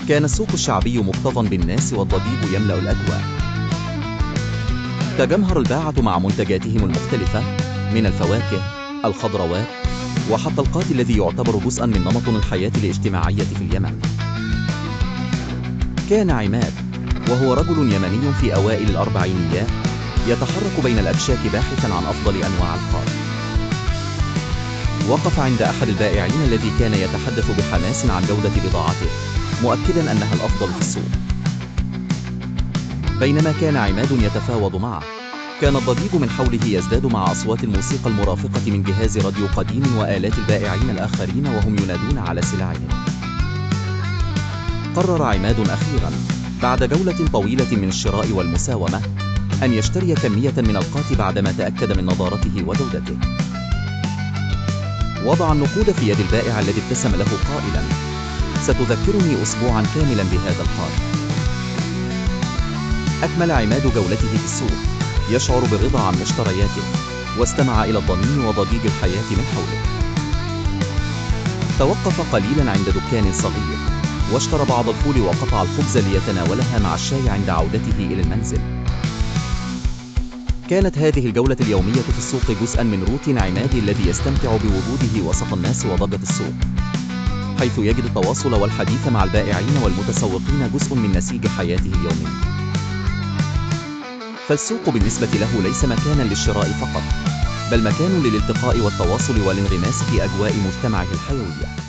كان السوق الشعبي مكتظا بالناس والضجيج يملأ الأجواء. تجمهر الباعة مع منتجاتهم المختلفة من الفواكه، الخضروات، وحتى القات الذي يعتبر جزءا من نمط الحياة الاجتماعية في اليمن. كان عماد، وهو رجل يمني في أوائل الأربعينيات، يتحرك بين الأكشاك باحثا عن أفضل أنواع القات. وقف عند أحد البائعين الذي كان يتحدث بحماس عن جودة بضاعته، مؤكدا أنها الأفضل في السوق. بينما كان عماد يتفاوض معه، كان الضجيج من حوله يزداد مع أصوات الموسيقى المرافقة من جهاز راديو قديم وآلات البائعين الآخرين وهم ينادون على سلعهم. قرر عماد أخيرا بعد جولة طويلة من الشراء والمساومة أن يشتري كمية من القات بعدما تأكد من نضارته وجودته. وضع النقود في يد البائع الذي ابتسم له قائلا: ستذكرني أسبوعا كاملا بهذا القات. أكمل عماد جولته في السوق يشعر بالرضا عن مشترياته، واستمع إلى الضميم وضجيج الحياة من حوله. توقف قليلا عند دكان صغير واشترى بعض الفول وقطع الخبز ليتناولها مع الشاي عند عودته إلى المنزل. كانت هذه الجولة اليومية في السوق جزءا من روتين عماد الذي يستمتع بوجوده وسط الناس وضجة السوق، حيث يجد التواصل والحديث مع البائعين والمتسوقين جزء من نسيج حياته اليومي. فالسوق بالنسبة له ليس مكانا للشراء فقط، بل مكان للالتقاء والتواصل والانغماس في أجواء مجتمعه الحيوية.